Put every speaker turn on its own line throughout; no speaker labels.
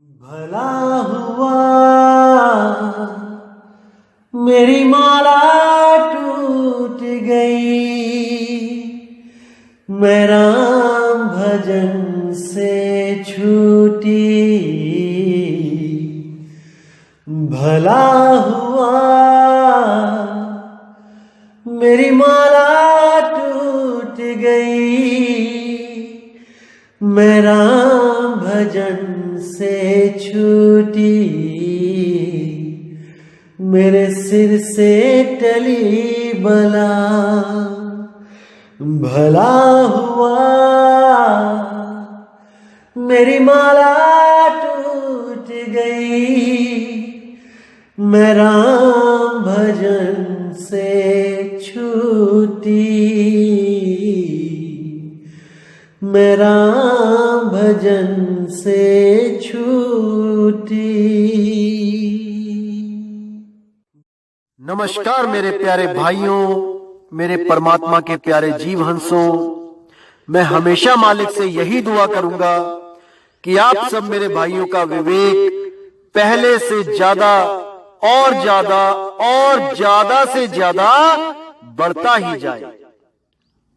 भला हुआ मेरी माला टूट गई, मैं राम भजन से छूटी। भला हुआ मेरी माला टूट गई, मैं राम भजन से छूटी। मेरे सिर से टली बला, भला हुआ मेरी माला टूट गई, मैं राम भजन से छूटी। मैं राम भजन से छूटी।
नमस्कार मेरे प्यारे भाइयों, मेरे परमात्मा के प्यारे जीव हंसों। मैं हमेशा मालिक से यही दुआ करूंगा कि आप सब मेरे भाइयों का विवेक पहले से ज्यादा और ज्यादा और ज्यादा से ज्यादा बढ़ता ही जाए।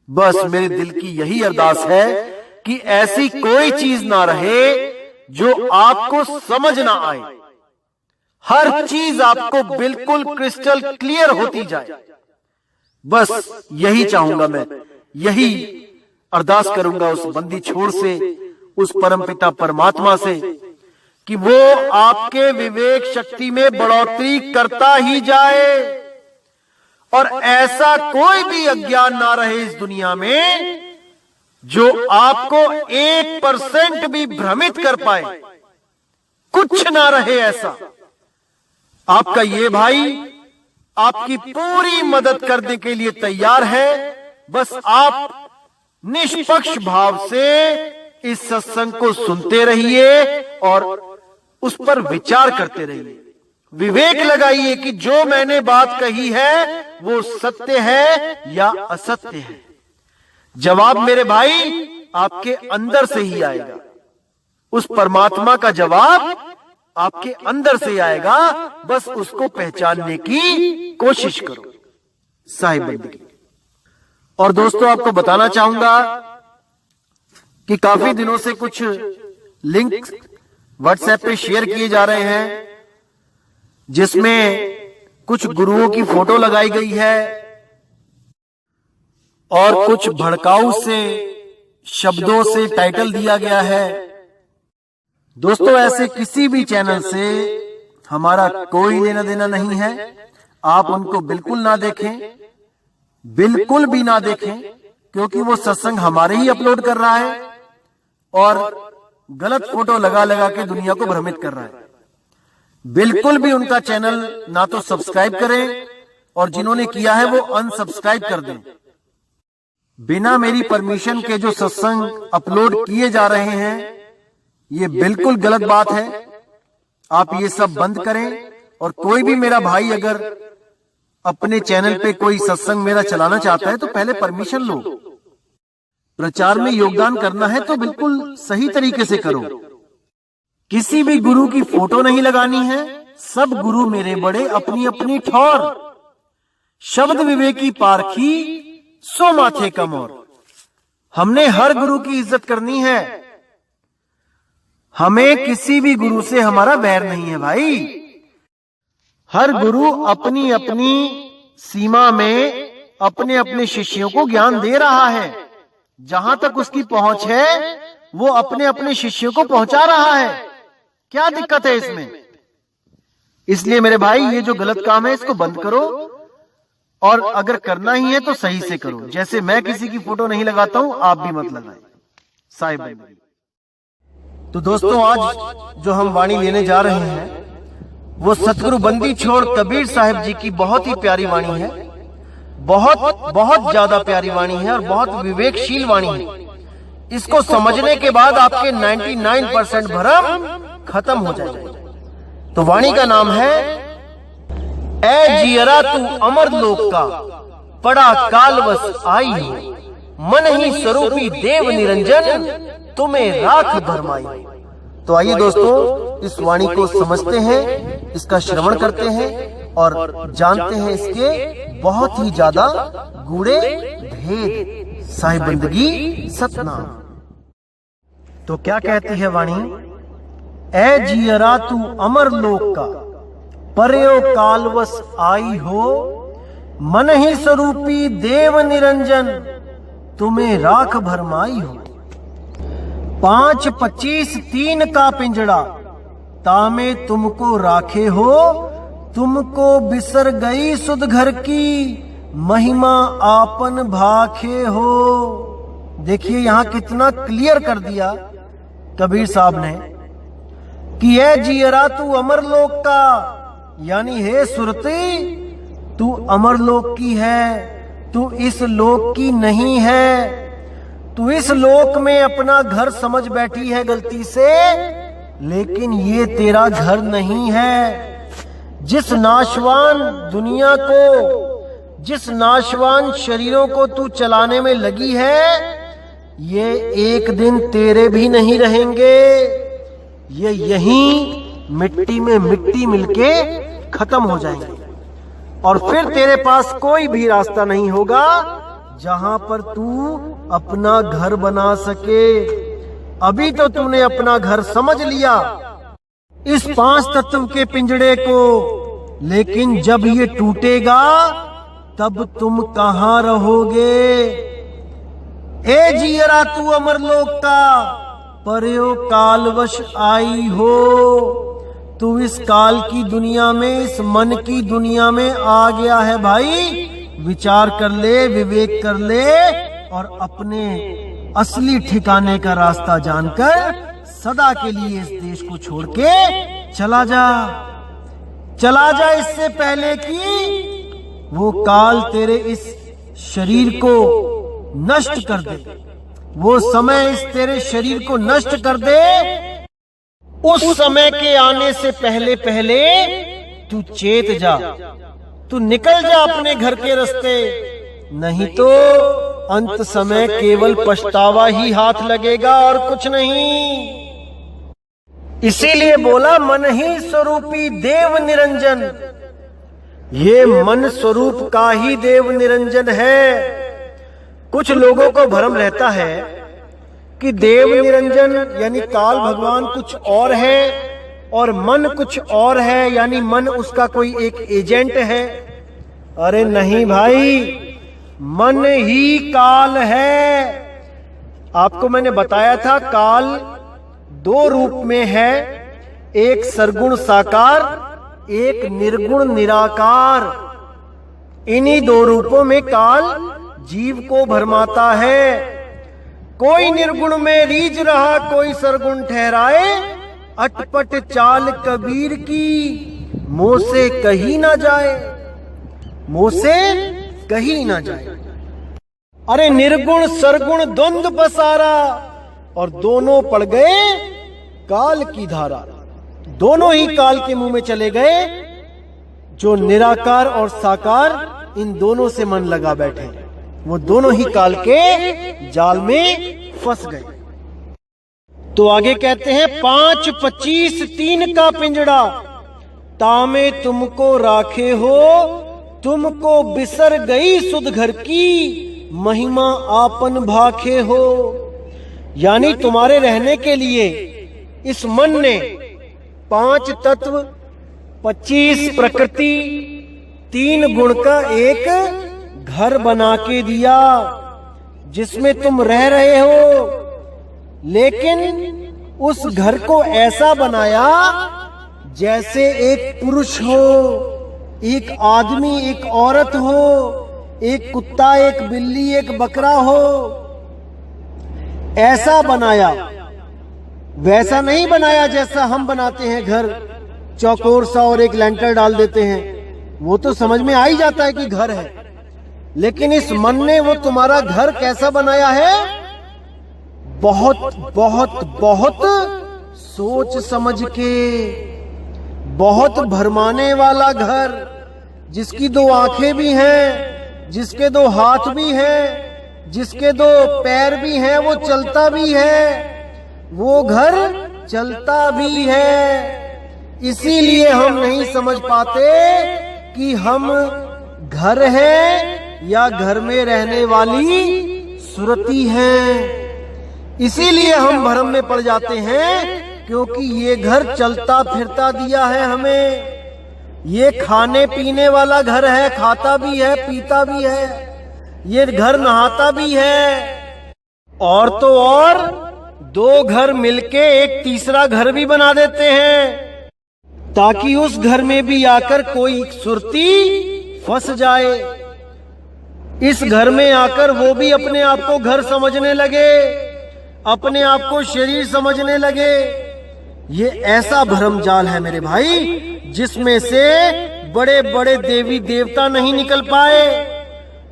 बस मेरे दिल की यही अरदास है कि ऐसी कोई चीज ना रहे जो आपको समझ ना आए। हर चीज आपको बिल्कुल क्रिस्टल क्लियर होती जाए। बस यही चाहूंगा मैं, यही अरदास करूंगा उस बंदी छोड़ से, उस परमपिता परमात्मा से कि वो आपके विवेक शक्ति में बढ़ोतरी करता ही जाए और ऐसा कोई भी अज्ञान ना रहे इस दुनिया में जो आपको 1% भी भ्रमित कर पाए। कुछ ना रहे ऐसा। आपका ये भाई आपकी पूरी मदद करने के लिए तैयार है। बस आप निष्पक्ष भाव से इस सत्संग को सुनते रहिए और उस पर विचार करते रहिए। विवेक लगाइए कि जो मैंने बात कही है वो सत्य है या असत्य है। जवाब मेरे भाई आपके अंदर से ही आएगा। उस परमात्मा का जवाब आपके अंदर से आएगा। बस उसको पहचानने की कोशिश करो। साहिब बंदगी। और दोस्तों, आपको बताना चाहूंगा कि काफी दिनों से कुछ लिंक व्हाट्सएप पे शेयर किए जा रहे हैं जिसमें कुछ गुरुओं की फोटो लगाई गई है और कुछ भड़काऊ से शब्दों से टाइटल दिया गया है। दोस्तों, ऐसे किसी भी चैनल से हमारा कोई लेना देना नहीं है। आप उनको बिल्कुल ना देखें, बिल्कुल भी ना देखें, क्योंकि वो सत्संग हमारे ही अपलोड कर रहा है और गलत फोटो लगा लगा के दुनिया को भ्रमित कर रहा है। बिल्कुल भी उनका चैनल ना तो सब्सक्राइब करें और जिन्होंने किया है वो अनसब्सक्राइब कर दें। बिना मेरी परमिशन के जो सत्संग अपलोड किए जा रहे हैं ये बिल्कुल गलत बात है। आप ये सब बंद करें। और कोई भी मेरा भाई अगर अपने चैनल पे कोई सत्संग मेरा चलाना चाहता है तो पहले परमिशन लो। प्रचार में योगदान करना है तो बिल्कुल सही तरीके से करो। किसी भी गुरु की फोटो नहीं लगानी है। सब गुरु मेरे बड़े अपनी अपनी ठौर। शब्द विवेकी पारखी सो माथे कम और। हमने हर गुरु की इज्जत करनी है। हमें किसी भी गुरु से हमारा वैर नहीं है भाई। हर गुरु अपनी अपनी सीमा में अपने अपने शिष्यों को ज्ञान दे रहा है। जहां तक उसकी पहुंच है वो अपने अपने शिष्यों को पहुंचा रहा है। क्या दिक्कत है इसमें? इसलिए मेरे भाई ये जो गलत काम है इसको बंद करो और अगर करना ही है तो सही से करो। जैसे मैं किसी की फोटो नहीं लगाता हूं, आप भी मत लगाएं। साहिब। तो दोस्तों, आज जो हम वाणी लेने जा रहे हैं वो सतगुरु बंदी छोड़ कबीर साहिब जी की बहुत ही प्यारी वाणी है। बहुत बहुत ज्यादा प्यारी वाणी है और बहुत विवेकशील वाणी है। इसको समझने के बाद आपके 99% भ्रम खत्म हो जाएगा। तो वाणी का नाम है, ऐ जियरा तू अमर लोक का, पड़ा कालवश आई हो, मन ही स्वरूपी देव निरंजन, तुम्हें राख भरमाई। तो आइए दोस्तों इस वाणी को समझते हैं, इसका श्रवण करते हैं और जानते हैं इसके बहुत ही ज्यादा गूढ़े भेद। साहिब बंदगी सतनाम। तो क्या कहती है वाणी? ऐ जियरा तू अमर लोक का, पर्यो कालवश आई हो, मन ही स्वरूपी देव निरंजन, तुम्हें राख भरमाई हो। 5, 25, 3 का पिंजड़ा, तामे तुमको राखे हो, तुमको बिसर गई सुध घर की, महिमा आपन भाखे हो। देखिए यहां कितना क्लियर कर दिया कबीर साहब ने कि ऐ जियरा तू अमरलोक का, यानी हे सुरती तू अमरलोक की है, तू इस लोक की नहीं है। तू इस लोक में अपना घर समझ बैठी है गलती से, लेकिन ये तेरा घर नहीं है। जिस नाशवान दुनिया को, जिस नाशवान शरीरों को तू चलाने में लगी है, ये एक दिन तेरे भी नहीं रहेंगे। ये यहीं मिट्टी में मिट्टी मिलके खत्म हो जाएंगे और फिर तेरे पास कोई भी रास्ता नहीं होगा जहां पर तू अपना घर बना सके। अभी तो तूने अपना घर समझ लिया इस 5 तत्व के पिंजड़े को, लेकिन जब ये टूटेगा तब तुम कहां रहोगे? ए जियरा तू अमरलोक का, पर्यो कालवश आई हो। तू इस काल की दुनिया में, इस मन की दुनिया में आ गया है भाई। विचार कर ले, विवेक कर ले और अपने असली ठिकाने का रास्ता जानकर सदा के लिए इस देश को छोड़ के चला जा। चला जा इससे पहले कि वो काल तेरे इस शरीर को नष्ट कर दे, वो समय इस तेरे शरीर को नष्ट कर दे। उस समय के आने से पहले पहले तू चेत जा, तू निकल जा अपने घर के रास्ते, नहीं तो अंत समय केवल पछतावा ही हाथ लगेगा और कुछ नहीं। इसीलिए बोला मन ही स्वरूपी देव निरंजन। ये मन स्वरूप का ही देव निरंजन है। कुछ लोगों को भ्रम रहता है कि देव निरंजन यानी काल भगवान कुछ और है और मन कुछ और है, यानी मन उसका कोई एक एजेंट है। अरे नहीं भाई, मन ही काल है। आपको मैंने बताया था काल 2 रूप में है, एक सरगुण साकार, एक निर्गुण निराकार। इन्हीं 2 रूपों में काल जीव को भरमाता है। कोई निर्गुण में रीझ रहा, कोई सरगुण ठहराए, अटपट चाल कबीर की, मुंह से कही ना जाए, मुंह से कही ना जाए। अरे निर्गुण सरगुण द्वंद्व पसारा और दोनों पड़ गए काल की धारा। दोनों ही काल के मुंह में चले गए। जो निराकार और साकार, इन दोनों से मन लगा बैठे, वो दोनों ही काल के जाल में फंस गए। तो आगे कहते हैं 5, 25, 3 का पिंजड़ा, तामे तुमको राखे हो, तुमको बिसर गई सुध घर की, महिमा आपन भाखे हो। यानी तुम्हारे रहने के लिए इस मन ने 5 तत्व, 25 प्रकृति, 3 गुण का एक घर बना के दिया जिसमें तुम रह रहे हो। लेकिन उस घर को ऐसा बनाया जैसे एक पुरुष हो, एक आदमी, एक औरत हो, एक कुत्ता, एक बिल्ली, एक बकरा हो, ऐसा बनाया। वैसा नहीं बनाया जैसा हम बनाते हैं घर, चौकोर सा और एक लेंटर डाल देते हैं, वो तो समझ में आ ही जाता है कि घर है। लेकिन इस मन ने वो तुम्हारा घर कैसा बनाया है? बहुत बहुत बहुत सोच समझ के, बहुत भरमाने वाला घर, जिसकी 2 आंखें भी हैं, जिसके 2 हाथ भी हैं, जिसके 2 पैर भी हैं, वो चलता भी है। वो घर चलता भी है। इसीलिए हम नहीं समझ पाते कि हम घर है या घर में रहने वाली सुरती हैं। इसीलिए हम भ्रम में पड़ जाते हैं, क्योंकि ये घर चलता फिरता दिया है हमें। ये खाने पीने वाला घर है, खाता भी है पीता भी है। ये घर नहाता भी है। और तो और दो घर मिलके एक तीसरा घर भी बना देते हैं, ताकि उस घर में भी आकर कोई सुरती फंस जाए। इस घर में आकर वो भी अपने आप को घर समझने लगे, अपने आप को शरीर समझने लगे। ये ऐसा भ्रम जाल है मेरे भाई, जिसमें से बड़े बड़े देवी देवता नहीं निकल पाए।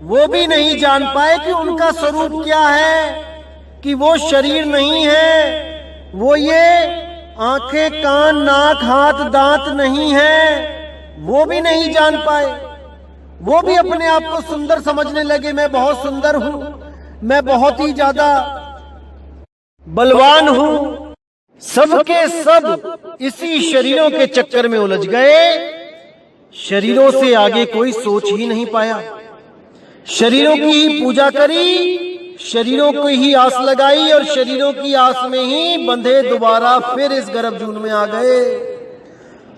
वो भी नहीं जान पाए कि उनका स्वरूप क्या है, कि वो शरीर नहीं है, वो ये आंखें कान नाक हाथ दांत नहीं है। वो भी नहीं जान पाए। वो भी अपने आप को सुंदर समझने लगे। मैं बहुत सुंदर हूं, मैं बहुत ही ज्यादा बलवान हूं। सबके सब इसी शरीरों के चक्कर में उलझ गए। शरीरों से आगे कोई सोच ही नहीं पाया। शरीरों की ही पूजा करी, शरीरों को ही आस लगाई, और शरीरों की आस में ही बंधे दोबारा फिर इस गर्भजून में आ गए।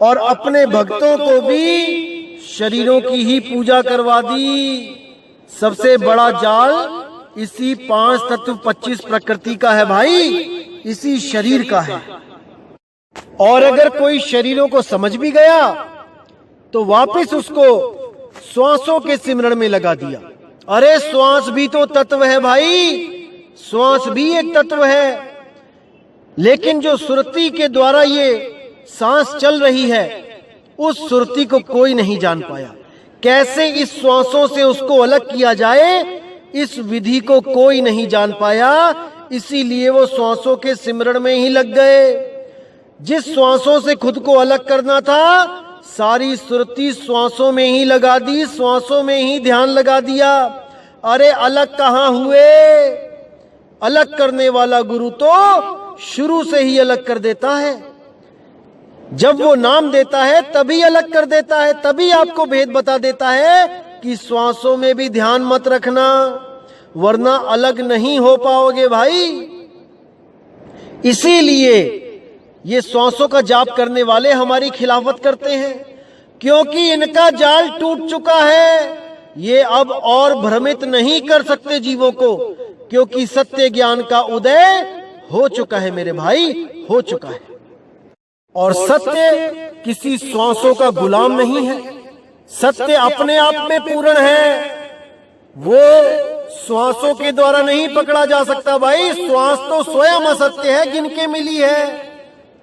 और अपने भक्तों को भी शरीरों की ही पूजा करवा दी। सबसे बड़ा जाल इसी 5 तत्व 25 प्रकृति का है भाई, इसी शरीर का है। और अगर कोई शरीरों को समझ भी गया तो वापस उसको श्वासों के सिमरण में लगा दिया। अरे श्वास भी तो तत्व है भाई, श्वास भी एक तत्व है। लेकिन जो सुरती के द्वारा ये सांस चल रही है, उस सुरती को कोई नहीं जान पाया। कैसे इस श्वासों से उसको अलग किया जाए, इस विधि को कोई नहीं जान पाया। इसीलिए वो श्वासों के सिमरण में ही लग गए। जिस श्वासों से खुद को अलग करना था, सारी सुरती श्वासों में ही लगा दी, श्वासों में ही ध्यान लगा दिया। अरे अलग कहाँ हुए? अलग करने वाला गुरु तो शुरू से ही अलग कर देता है। जब वो नाम देता है तभी अलग कर देता है, तभी आपको भेद बता देता है कि श्वासों में भी ध्यान मत रखना, वरना अलग नहीं हो पाओगे भाई। इसीलिए ये श्वासों का जाप करने वाले हमारी खिलाफत करते हैं, क्योंकि इनका जाल टूट चुका है। ये अब और भ्रमित नहीं कर सकते जीवों को, क्योंकि सत्य ज्ञान का उदय हो चुका है मेरे भाई, हो चुका है। और सत्य किसी श्वासों का गुलाम नहीं है। सत्य अपने आप में पूर्ण है, वो श्वासों के द्वारा नहीं पकड़ा जा सकता भाई। श्वास तो स्वयं असत्य है, गिनके मिली है।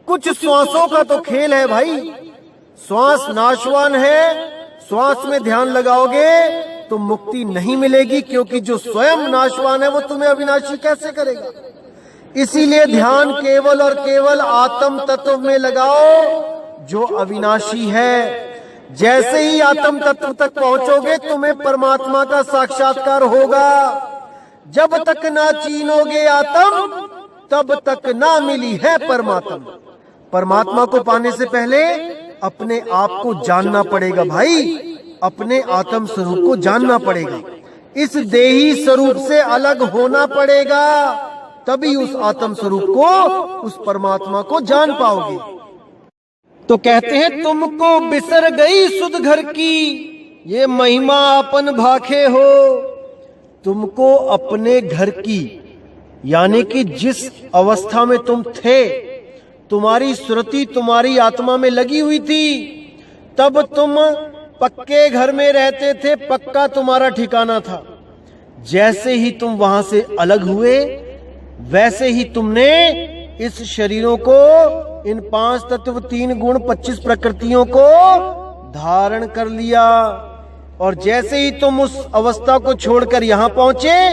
कुछ श्वासों का तो खेल है भाई। श्वास नाशवान है, श्वास में ध्यान लगाओगे तो मुक्ति नहीं मिलेगी, क्योंकि जो स्वयं नाशवान है वो तुम्हें अविनाशी कैसे करेगा। इसीलिए ध्यान केवल और केवल आत्म तत्व में लगाओ जो अविनाशी है। जैसे ही आत्म तत्व तक पहुंचोगे तुम्हें परमात्मा का साक्षात्कार होगा। जब तक ना चीनोगे आत्म, तब तक ना मिली है परमात्मा। परमात्मा को पाने से पहले अपने आप को जानना पड़ेगा भाई, अपने आत्म स्वरूप को जानना पड़ेगा। इस देही स्वरूप से अलग होना पड़ेगा, तभी उस आत्म स्वरूप को, उस परमात्मा को जान पाओगे। तो कहते हैं तुमको बिसर गई सुध घर की, ये महिमा अपन भाखे हो। तुमको अपने घर की, यानी कि जिस अवस्था में तुम थे, तुम्हारी सुरति तुम्हारी आत्मा में लगी हुई थी, तब तुम पक्के घर में रहते थे, पक्का तुम्हारा ठिकाना था। जैसे ही तुम वहां से अलग हुए, वैसे ही तुमने इस शरीरों को, इन 5 तत्व 3 गुण 25 प्रकृतियों को धारण कर लिया। और जैसे ही तुम उस अवस्था को छोड़कर यहां पहुंचे,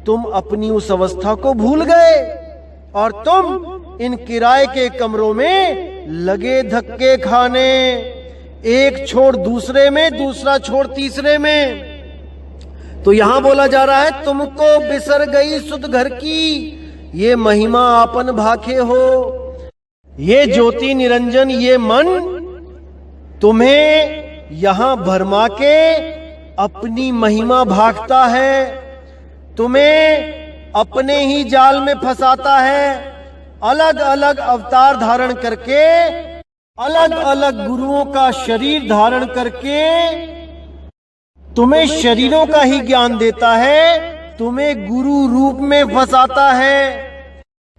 तुम अपनी उस अवस्था को भूल गए और तुम इन किराए के कमरों में लगे धक्के खाने, एक छोड़ दूसरे में, दूसरा छोड़ तीसरे में। तो यहां बोला जा रहा है तुमको बिसर गई सुध घर की, ये महिमा आपन भाखे हो। ये ज्योति निरंजन, ये मन तुम्हें यहां भरमा के अपनी महिमा भागता है, तुम्हें अपने ही जाल में फंसाता है। अलग अलग अवतार धारण करके, अलग अलग गुरुओं का शरीर धारण करके तुम्हें शरीरों का ही ज्ञान देता है, तुम्हें गुरु रूप में फंसाता है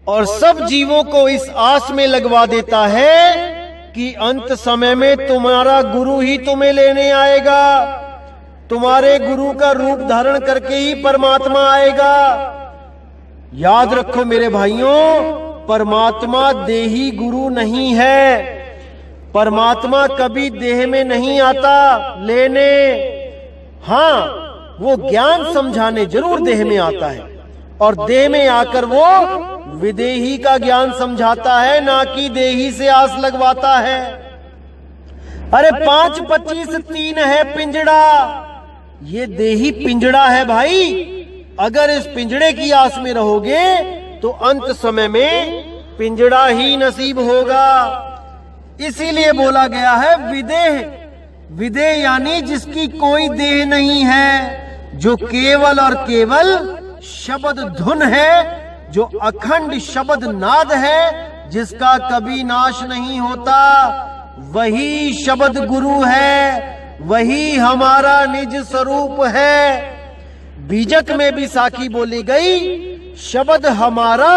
और सब जीवों को इस आस में लगवा देता है कि अंत समय में तुम्हारा गुरु ही तुम्हें लेने आएगा, तुम्हारे गुरु का रूप धारण करके ही परमात्मा आएगा। याद रखो मेरे भाइयों, परमात्मा देही गुरु नहीं है। परमात्मा कभी देह में नहीं आता लेने, हाँ वो ज्ञान समझाने जरूर देह में आता है और देह में आकर वो विदेही का ज्ञान समझाता है, ना कि देही से आस लगवाता है। अरे 5, 25, 3 है पिंजड़ा, ये देही पिंजड़ा है भाई। अगर इस पिंजड़े की आस में रहोगे तो अंत समय में पिंजड़ा ही नसीब होगा। इसीलिए बोला गया है विदेह। विदेह यानी जिसकी कोई देह नहीं है, जो केवल और केवल शब्द धुन है, जो अखंड शब्द नाद है, जिसका कभी नाश नहीं होता, वही शब्द गुरु है, वही हमारा निज स्वरूप है। बीजक में भी साखी बोली गई, शब्द हमारा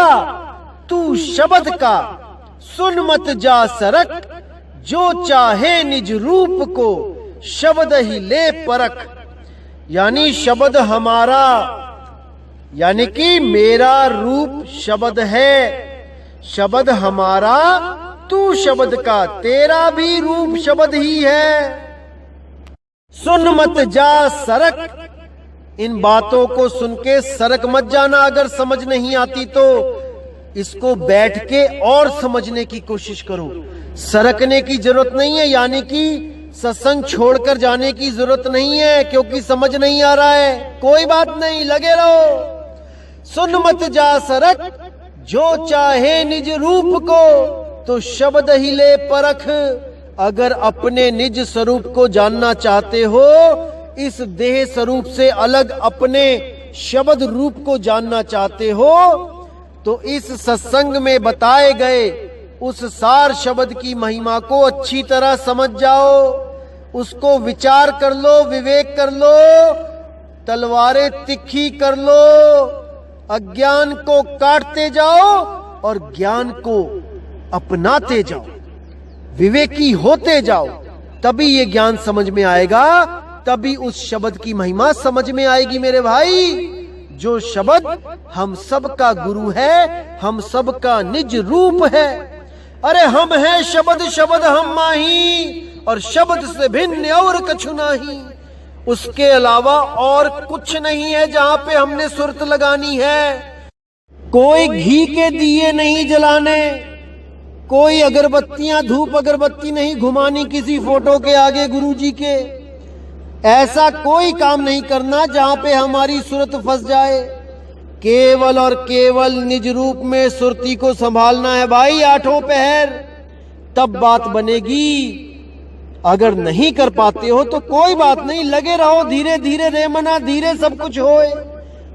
तू शब्द का, सुन मत जा सरक, जो चाहे निज रूप को शब्द ही ले परख। यानी शब्द हमारा, यानी कि मेरा रूप शब्द है, शब्द हमारा तू शब्द का, तेरा भी रूप शब्द ही है। सुन मत जा सरक, इन बातों को सुन के सरक मत जाना। अगर समझ नहीं आती तो इसको बैठ के और समझने की कोशिश करो। सरकने की जरूरत नहीं है, यानी कि सत्संग छोड़कर जाने की जरूरत नहीं है क्योंकि समझ नहीं आ रहा है। कोई बात नहीं, लगे रहो। सुन मत जा सरक, जो चाहे निज रूप को तो शब्द ही ले परख। अगर अपने निज स्वरूप को जानना चाहते हो, इस देह स्वरूप से अलग अपने शब्द रूप को जानना चाहते हो, तो इस सत्संग में बताए गए उस सार शब्द की महिमा को अच्छी तरह समझ जाओ, उसको विचार कर लो, विवेक कर लो, तलवारें तिखी कर लो, अज्ञान को काटते जाओ और ज्ञान को अपनाते जाओ, विवेकी होते जाओ। तभी ये ज्ञान समझ में आएगा, तभी उस शब्द की महिमा समझ में आएगी मेरे भाई। जो शब्द हम सब का गुरु है, हम सब का निज रूप है। अरे हम हैं शब्द, शब्द हम माही, और शब्द से भिन्न और कछु नहीं। उसके अलावा और कुछ नहीं है जहां पे हमने सुरत लगानी है। कोई घी के दिए नहीं जलाने, कोई अगरबत्तियां, धूप अगरबत्ती नहीं घुमानी किसी फोटो के आगे गुरुजी के। ऐसा कोई काम नहीं करना जहां पे हमारी सुरत फंस जाए। केवल और केवल निज रूप में सुरती को संभालना है भाई, आठों पहर, तब बात बनेगी। अगर नहीं कर पाते हो तो कोई बात नहीं, लगे रहो, धीरे धीरे रे मना धीरे सब कुछ होए।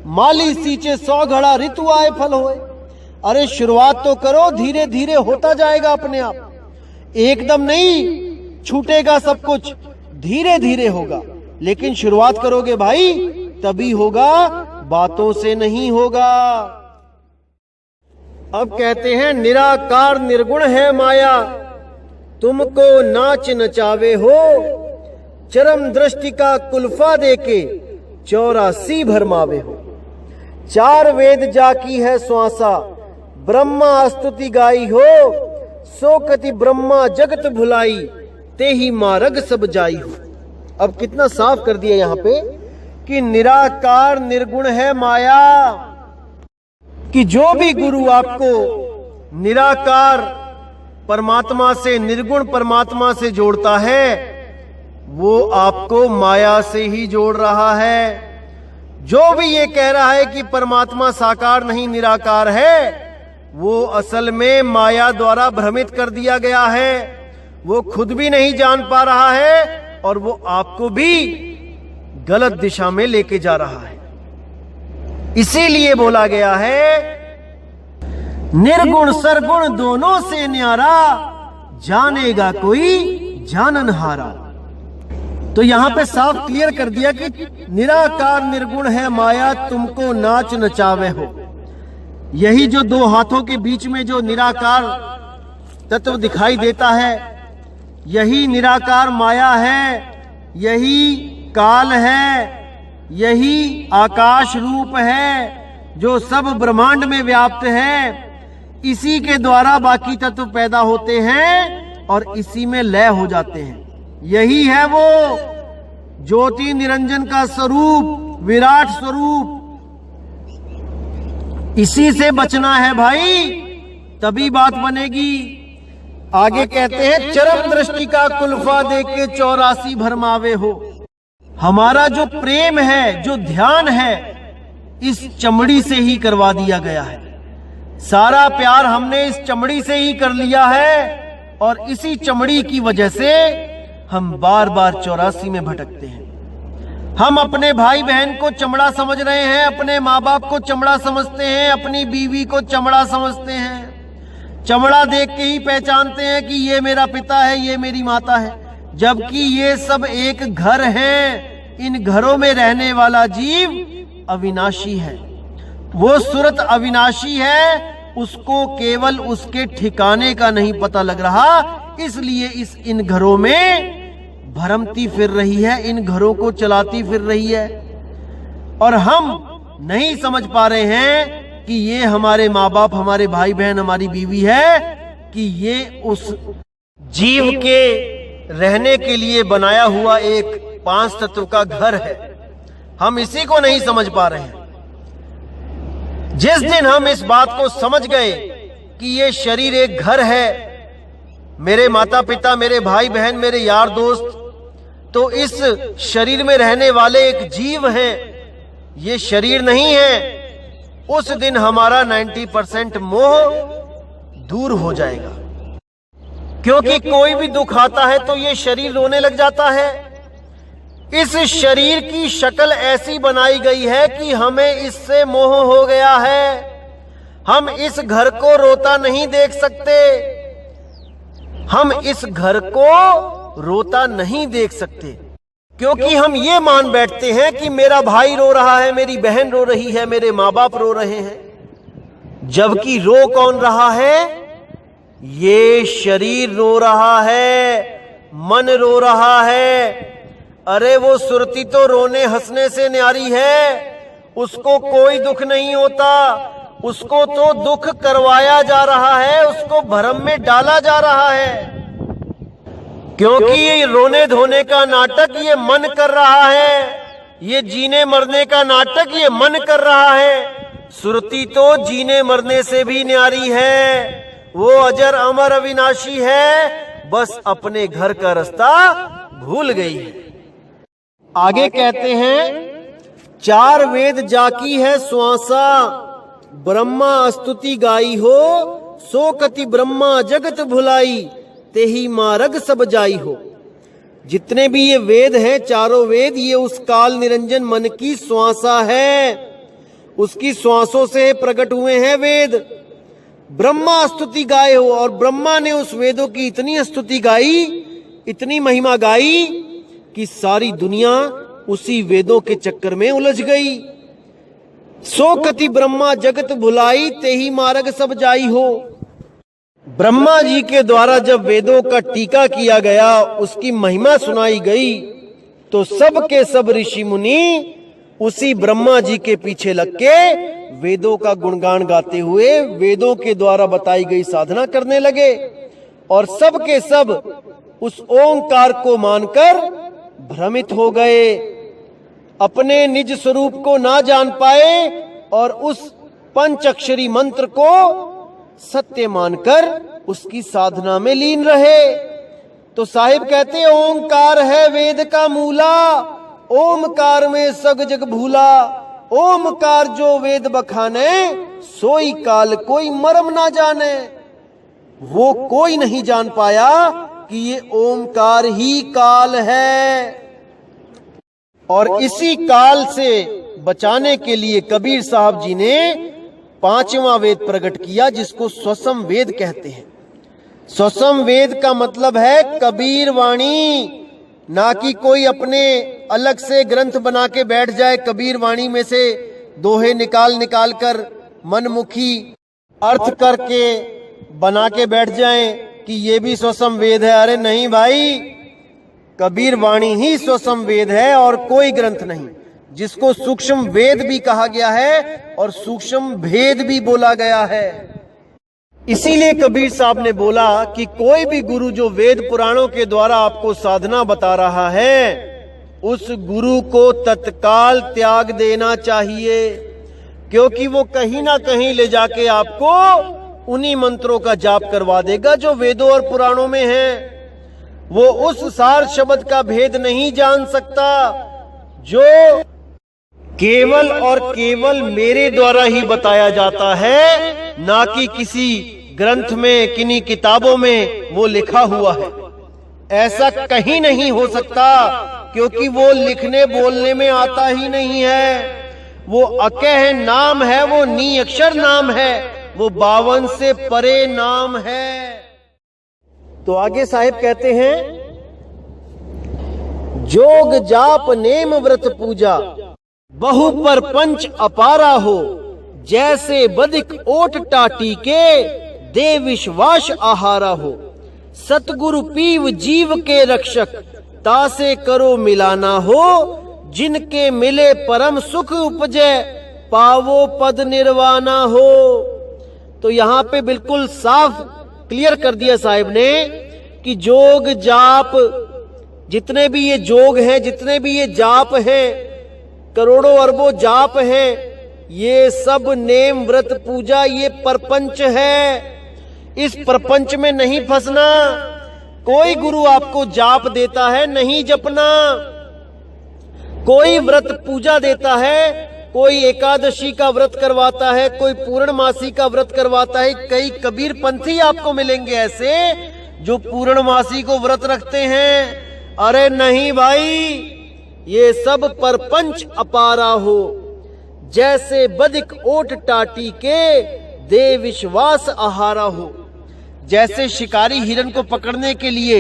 माली सींचे 100 घड़ा, ऋतु आए फल होए। अरे शुरुआत तो करो, धीरे धीरे होता जाएगा अपने आप। एकदम नहीं छूटेगा सब कुछ, धीरे धीरे होगा, लेकिन शुरुआत करोगे भाई तभी होगा, बातों से नहीं होगा। अब कहते हैं निराकार निर्गुण है माया, तुमको नाच नचावे हो, चरम दृष्टि का कुल्फा देके 84 भरमावे हो। 4 वेद जाकी है श्वासा, ब्रह्मा स्तुति गाई हो, सो कति ब्रह्मा जगत भुलाई, ते ही मार्ग सब जाई हो। अब कितना साफ कर दिया यहाँ पे कि निराकार निर्गुण है माया, कि जो भी गुरु आपको निराकार परमात्मा से, निर्गुण परमात्मा से जोड़ता है, वो आपको माया से ही जोड़ रहा है। जो भी ये कह रहा है कि परमात्मा साकार नहीं निराकार है, वो असल में माया द्वारा भ्रमित कर दिया गया है। वो खुद भी नहीं जान पा रहा है और वो आपको भी गलत दिशा में लेके जा रहा है। इसीलिए बोला गया है, निर्गुण सरगुण दोनों से न्यारा, जानेगा कोई जाननहारा। तो यहां पे साफ क्लियर कर दिया कि निराकार निर्गुण है माया, तुमको नाच नचावे हो। यही जो दो हाथों के बीच में जो निराकार तत्व दिखाई देता है, यही निराकार माया है, यही काल है, यही आकाश रूप है जो सब ब्रह्मांड में व्याप्त है। इसी के द्वारा बाकी तत्व पैदा होते हैं और इसी में लय हो जाते हैं। यही है वो ज्योति निरंजन का स्वरूप, विराट स्वरूप। इसी से बचना है भाई, तभी बात बनेगी। आगे कहते हैं, चरम दृष्टि का कुल्फा देके 84 भरमावे हो। हमारा जो प्रेम है, जो ध्यान है, इस चमड़ी से ही करवा दिया गया है। सारा प्यार हमने इस चमड़ी से ही कर लिया है और इसी चमड़ी की वजह से हम बार बार 84 में भटकते हैं। हम अपने भाई बहन को चमड़ा समझ रहे हैं, अपने माँ बाप को चमड़ा समझते हैं, अपनी बीवी को चमड़ा समझते हैं। चमड़ा देख के ही पहचानते हैं कि ये मेरा पिता है, ये मेरी माता है, जबकि ये सब एक घर है। इन घरों में रहने वाला जीव अविनाशी है। वो सूरत अविनाशी है, उसको केवल उसके ठिकाने का नहीं पता लग रहा, इसलिए इन घरों में भरमती फिर रही है, इन घरों को चलाती फिर रही है। और हम नहीं समझ पा रहे हैं कि ये हमारे माँ बाप, हमारे भाई बहन, हमारी बीवी है, कि ये उस जीव के रहने के लिए बनाया हुआ एक 5 तत्व का घर है। हम इसी को नहीं समझ पा रहे हैं। जिस दिन हम इस बात को समझ गए कि ये शरीर एक घर है, मेरे माता पिता, मेरे भाई बहन, मेरे यार दोस्त तो इस शरीर में रहने वाले एक जीव हैं, ये शरीर नहीं है, उस दिन हमारा 90% मोह दूर हो जाएगा। क्योंकि कोई भी दुख आता है तो ये शरीर रोने लग जाता है। इस शरीर की शक्ल ऐसी बनाई गई है कि हमें इससे मोह हो गया है। हम इस घर को रोता नहीं देख सकते, हम इस घर को रोता नहीं देख सकते, क्योंकि हम ये मान बैठते हैं कि मेरा भाई रो रहा है, मेरी बहन रो रही है, मेरे माँ बाप रो रहे हैं। जबकि रो कौन रहा है? ये शरीर रो रहा है, मन रो रहा है। अरे वो सुरती तो रोने हंसने से न्यारी है, उसको कोई दुख नहीं होता, उसको तो दुख करवाया जा रहा है, उसको भ्रम में डाला जा रहा है। क्योंकि ये रोने धोने का नाटक ये मन कर रहा है, ये जीने मरने का नाटक ये मन कर रहा है। सुरती तो जीने मरने से भी न्यारी है, वो अजर अमर अविनाशी है, बस अपने घर का रास्ता भूल गई है। आगे कहते हैं, 4 वेद जाकी है श्वासा, ब्रह्मा स्तुति गाई हो, सो कति ब्रह्मा जगत भुलाई, तेही मार्ग सब जाई हो। जितने भी ये वेद हैं, चारों वेद, ये उस काल निरंजन मन की श्वासा है, उसकी श्वासों से प्रकट हुए हैं वेद। ब्रह्मा स्तुति गाए हो, और ब्रह्मा ने उस वेदों की इतनी स्तुति गाई, इतनी महिमा गाई कि सारी दुनिया उसी वेदों के चक्कर में उलझ गई। सो कति ब्रह्मा जगत भुलाई, तेही मार्ग सब जाई हो। ब्रह्मा जी के द्वारा जब वेदों का टीका किया गया, उसकी महिमा सुनाई गई, तो सब के सब ऋषि मुनि उसी ब्रह्मा जी के पीछे लग के वेदों का गुणगान गाते हुए वेदों के द्वारा बताई गई साधना करने लगे, और सब के सब उस ओंकार को मानकर भ्रमित हो गए, अपने निज स्वरूप को ना जान पाए और उस पंचअक्षरी मंत्र को सत्य मानकर उसकी साधना में लीन रहे। तो साहिब कहते, ओंकार है वेद का मूला, ओमकार में सग जग भूला,
ओमकार जो वेद बखाने, सोई काल कोई मर्म ना जाने। वो कोई नहीं जान पाया कि ये ओमकार ही काल है। और इसी काल से बचाने के लिए कबीर साहब जी ने 5वां वेद प्रकट किया, जिसको स्वसम वेद कहते हैं। स्वसम वेद का मतलब है कबीर वाणी, ना कि कोई अपने अलग से ग्रंथ बना के बैठ जाए, कबीर वाणी में से दोहे निकाल निकाल कर मनमुखी अर्थ करके बना के बैठ जाएं कि ये भी स्वसम वेद है। अरे नहीं भाई, कबीर वाणी ही स्वसम वेद है और कोई ग्रंथ नहीं, जिसको सूक्ष्म वेद भी कहा गया है और सूक्ष्म भेद भी बोला गया है। इसीलिए कबीर साहब ने बोला कि कोई भी गुरु जो वेद पुराणों के द्वारा आपको साधना बता रहा है, उस गुरु को तत्काल त्याग देना चाहिए, क्योंकि वो कहीं ना कहीं ले जाके आपको उन्हीं मंत्रों का जाप करवा देगा जो वेदों और पुराणों में है। वो उस सार शब्द का भेद नहीं जान सकता जो केवल और केवल मेरे द्वारा ही बताया जाता है, ना कि किसी ग्रंथ में, किन्हीं किताबों में वो लिखा हुआ है। ऐसा कहीं नहीं हो सकता, क्योंकि वो लिखने बोलने में आता ही नहीं है। वो अकह नाम है, वो नी अक्षर नाम है, वो 52 से परे नाम है। तो आगे साहिब कहते हैं, जोग जाप नेम व्रत पूजा बहु पर पंच अपारा हो, जैसे बदिक ओट टाटी के दे विश्वास आहारा हो। सतगुरु पीव जीव के रक्षक, तासे करो मिलाना हो, जिनके मिले परम सुख उपजे, पावो पद निर्वाणा हो। तो यहाँ पे बिल्कुल साफ क्लियर कर दिया साहिब ने कि जोग जाप, जितने भी ये जोग हैं, जितने भी ये जाप हैं, करोड़ों अरबों जाप हैं, ये सब नेम व्रत पूजा, ये परपंच है। इस प्रपंच में नहीं फंसना। कोई गुरु आपको जाप देता है, नहीं जपना। कोई व्रत पूजा देता है, कोई एकादशी का व्रत करवाता है, कोई पूर्णमासी का व्रत करवाता है। कई कबीर पंथी आपको मिलेंगे ऐसे जो पूर्णमासी को व्रत रखते हैं। अरे नहीं भाई, ये सब परपंच अपारा हो, जैसे बदिक ओट टाटी के दे विश्वास आहारा हो। जैसे शिकारी हिरन को पकड़ने के लिए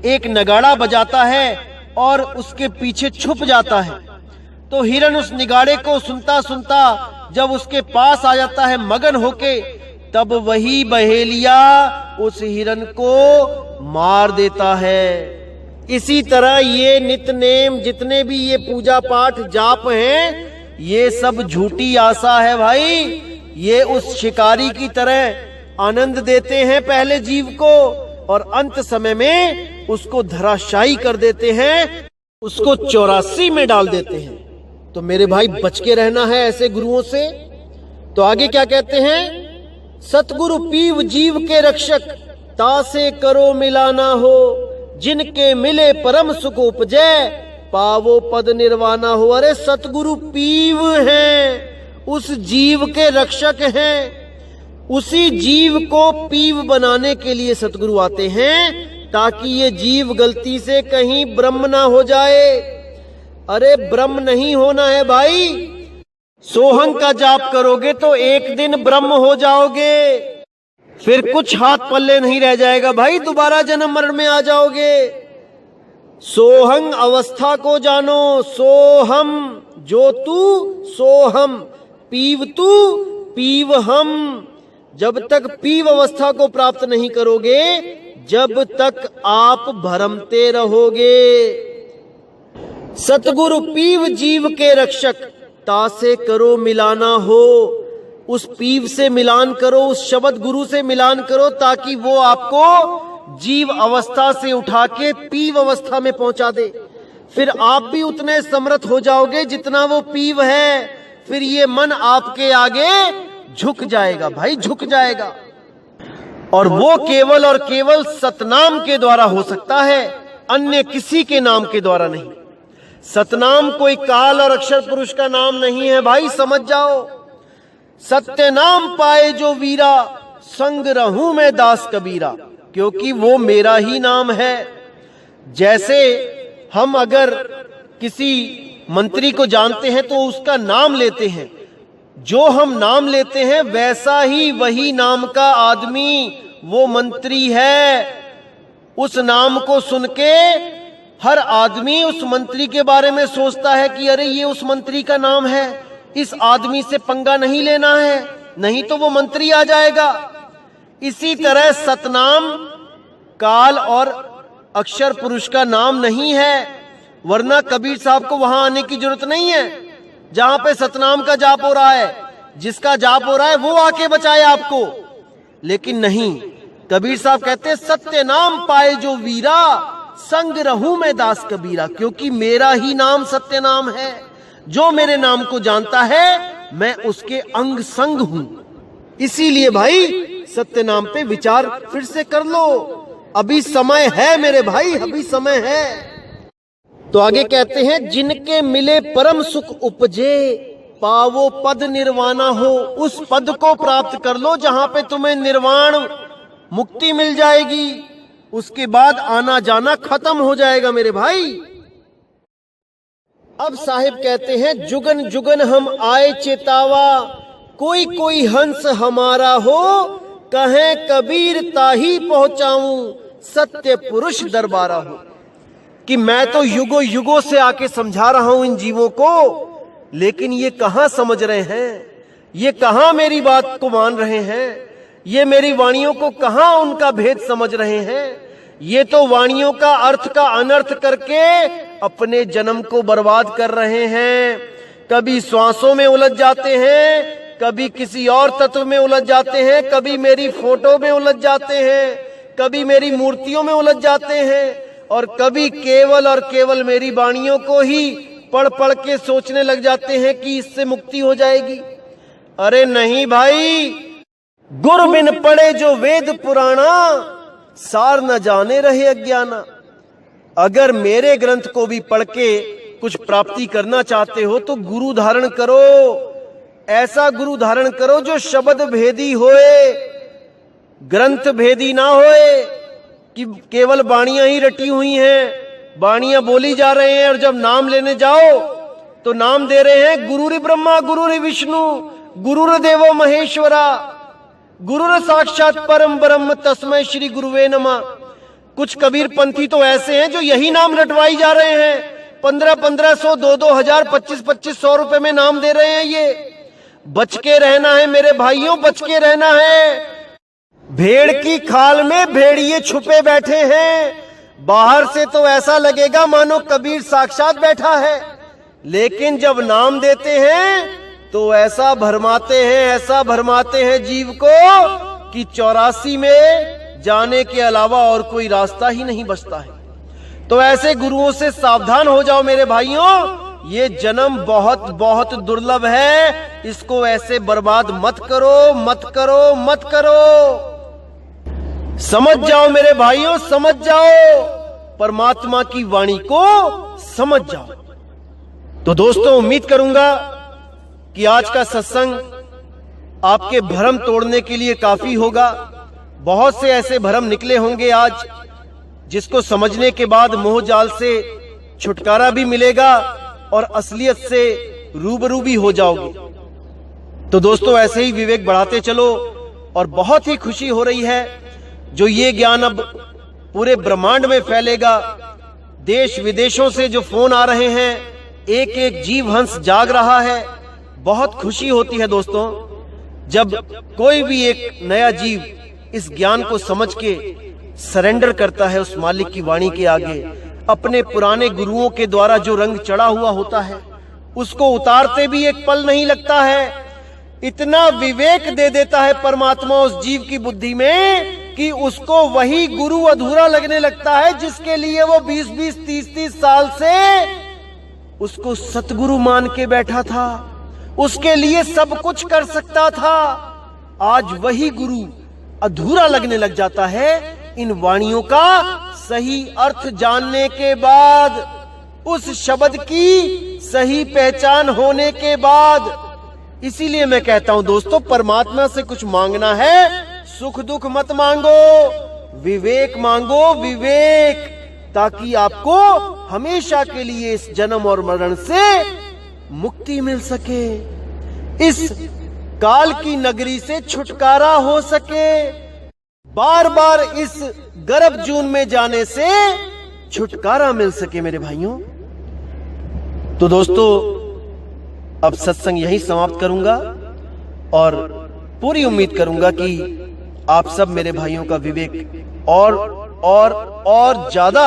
एक नगाड़ा बजाता है और उसके पीछे छुप जाता है, तो हिरन उस निगाड़े को सुनता सुनता जब उसके पास आ जाता है मगन होके, तब वही बहेलिया उस हिरन को मार देता है। इसी तरह ये नित्य नेम, जितने भी ये पूजा पाठ जाप हैं, ये सब झूठी आशा है भाई। ये उस शिकारी की तरह आनंद देते हैं पहले जीव को, और अंत समय में उसको धराशायी कर देते हैं, उसको 84 में डाल देते हैं। तो मेरे भाई बच के रहना है ऐसे गुरुओं से। तो आगे क्या कहते हैं, सतगुरु पीव जीव के रक्षक, तासे करो मिलाना हो, जिनके मिले परम सुख उपजे, पावो पद निर्वाणा हो। अरे सतगुरु पीव हैं, उस जीव के रक्षक हैं। उसी जीव को पीव बनाने के लिए सतगुरु आते हैं, ताकि ये जीव गलती से कहीं ब्रह्म ना हो जाए। अरे ब्रह्म नहीं होना है भाई। सोहंग का जाप करोगे तो एक दिन ब्रह्म हो जाओगे, फिर कुछ हाथ पल्ले नहीं रह जाएगा भाई, दोबारा जन्म मरण में आ जाओगे। सोहंग अवस्था को जानो, सोहम जो तू सोहम, पीव तू पीव हम। जब तक पीव अवस्था को प्राप्त नहीं करोगे, जब तक आप भ्रमते रहोगे। सतगुरु पीव जीव के रक्षक, तासे करो मिलाना हो। उस पीव से मिलान करो, उस शब्द गुरु से मिलान करो, ताकि वो आपको जीव अवस्था से उठा के पीव अवस्था में पहुंचा दे। फिर आप भी उतने समर्थ हो जाओगे जितना वो पीव है। फिर ये मन आपके आगे झुक जाएगा भाई, झुक जाएगा। और वो केवल और केवल सतनाम के द्वारा हो सकता है, अन्य किसी के नाम के द्वारा नहीं। सतनाम कोई काल और अक्षर पुरुष का नाम नहीं है भाई, समझ जाओ। सत्य नाम पाए जो वीरा, संग रहूं मैं दास कबीरा, क्योंकि वो मेरा ही नाम है। जैसे हम अगर किसी मंत्री को जानते हैं तो उसका नाम लेते हैं, जो हम नाम लेते हैं वैसा ही वही नाम का आदमी वो मंत्री है। उस नाम को सुन के हर आदमी उस मंत्री के बारे में सोचता है कि अरे ये उस मंत्री का नाम है, इस आदमी से पंगा नहीं लेना है, नहीं तो वो मंत्री आ जाएगा। इसी तरह सतनाम काल और अक्षर पुरुष का नाम नहीं है, वरना कबीर साहब को वहां आने की जरूरत नहीं है जहां पे सतनाम का जाप हो रहा है। जिसका जाप हो रहा है वो आके बचाए आपको, लेकिन नहीं, कबीर साहब कहते हैं सत्य नाम पाए जो वीरा, संग रहूं मैं दास कबीरा, क्योंकि मेरा ही नाम सत्य नाम है। जो मेरे नाम को जानता है मैं उसके अंग संग हूं। इसीलिए भाई सत्य नाम पे विचार फिर से कर लो, अभी समय है मेरे भाई, अभी समय है। तो आगे कहते हैं जिनके मिले परम सुख उपजे, पावो पद निर्वाणा हो। उस पद को प्राप्त कर लो जहां पे तुम्हें निर्वाण मुक्ति मिल जाएगी, उसके बाद आना जाना खत्म हो जाएगा मेरे भाई। अब साहिब कहते हैं जुगन जुगन हम आए चेतावा, कोई कोई हंस हमारा हो, कहे कबीर ताही पहुंचाऊं, सत्य पुरुष दरबारा हो। कि मैं तो युगों युगों से आके समझा रहा हूं इन जीवों को, लेकिन ये कहां समझ रहे हैं, ये कहां मेरी बात को मान रहे हैं, ये मेरी वाणियों को कहां उनका भेद समझ रहे हैं। ये तो वाणियों का अर्थ का अनर्थ करके अपने जन्म को बर्बाद कर रहे हैं। कभी श्वासों में उलझ जाते हैं, कभी किसी और तत्व में उलझ जाते हैं, कभी मेरी फोटो में उलझ जाते हैं, कभी मेरी मूर्तियों में उलझ जाते हैं, और कभी केवल और केवल मेरी वाणियों को ही पढ़ पढ़ के सोचने लग जाते हैं कि इससे मुक्ति हो जाएगी। अरे नहीं भाई, गुर बिन पढ़े जो वेद पुराना, सार न जाने रहे अज्ञाना। अगर मेरे ग्रंथ को भी पढ़ के कुछ प्राप्ति करना चाहते हो तो गुरु धारण करो, ऐसा गुरु धारण करो जो शब्द भेदी होए, ग्रंथ भेदी ना होए कि केवल बाणियां ही रटी हुई हैं, बाणियां बोली जा रहे हैं, और जब नाम लेने जाओ तो नाम दे रहे हैं गुरुरि ब्रह्मा गुरुरि विष्णु गुरुर देवो महेश्वरा, गुरुर साक्षात परम ब्रह्म तस्मै श्री गुरुवे नमः। कुछ कबीर पंथी तो ऐसे हैं जो यही नाम रटवाई जा रहे हैं, 1500, 2,000, 2500 रुपए में नाम दे रहे हैं। ये बच के रहना है मेरे भाइयों, बच के रहना है। भेड़ की खाल में भेड़िए छुपे बैठे हैं। बाहर से तो ऐसा लगेगा मानो कबीर साक्षात बैठा है, लेकिन जब नाम देते हैं तो ऐसा भरमाते हैं, ऐसा भरमाते हैं जीव को कि 84 में जाने के अलावा और कोई रास्ता ही नहीं बचता है। तो ऐसे गुरुओं से सावधान हो जाओ मेरे भाइयों, ये जन्म बहुत बहुत दुर्लभ है, इसको ऐसे बर्बाद मत करो, मत करो, मत करो। समझ जाओ मेरे भाइयों, समझ जाओ, परमात्मा की वाणी को समझ जाओ। तो दोस्तों, उम्मीद करूंगा कि आज का सत्संग आपके भ्रम तोड़ने के लिए काफी होगा। बहुत से ऐसे भ्रम निकले होंगे आज, जिसको समझने के बाद मोह जाल से छुटकारा भी मिलेगा और असलियत से रूबरू भी हो जाओगे। तो दोस्तों, ऐसे ही विवेक बढ़ाते चलो, और बहुत ही खुशी हो रही है जो ये ज्ञान अब पूरे ब्रह्मांड में फैलेगा। देश विदेशों से जो फोन आ रहे हैं, एक एक जीव हंस जाग रहा है। बहुत खुशी होती है दोस्तों, जब कोई भी एक नया जीव इस ज्ञान को समझ के सरेंडर करता है उस मालिक की वाणी के आगे। अपने पुराने गुरुओं के द्वारा जो रंग चढ़ा हुआ होता है उसको उतारते भी एक पल नहीं लगता है। इतना विवेक दे देता है परमात्मा उस जीव की बुद्धि में कि उसको वही गुरु अधूरा लगने लगता है, जिसके लिए वो 20-20, 30-30 साल से उसको सतगुरु मान के बैठा था, उसके लिए सब कुछ कर सकता था। आज वही गुरु अधूरा लगने लग जाता है इन वाणियों का सही अर्थ जानने के बाद। उस शब्द की सही पहचान होने के बाद। इसीलिए मैं कहता हूं दोस्तों, परमात्मा से कुछ मांगना है, सुख दुख मत मांगो, विवेक मांगो, विवेक, ताकि आपको हमेशा के लिए इस जन्म और मरण से मुक्ति मिल सके, इस काल की नगरी से छुटकारा हो सके, बार बार इस गर्भ जून में जाने से छुटकारा मिल सके मेरे भाइयों। तो दोस्तों, अब सत्संग यहीं समाप्त करूंगा और पूरी उम्मीद करूंगा कि आप सब मेरे भाइयों का विवेक और ज्यादा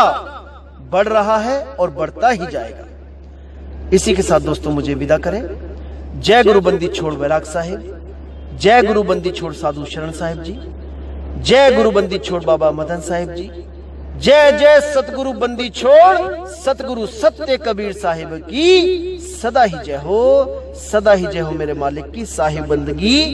बढ़ रहा है और बढ़ता ही जाएगा। इसी के साथ दोस्तों मुझे विदा करें। जय गुरु बंदी छोड़ वैराग साहिब, जय गुरु बंदी छोड़ साधु शरण साहिब जी, जय गुरु बंदी छोड़ बाबा मदन साहिब जी, जय जय सतगुरु बंदी छोड़ सतगुरु सत्य कबीर साहिब की सदा ही जय हो, सदा ही जय हो मेरे मालिक की साहिब बंदगी।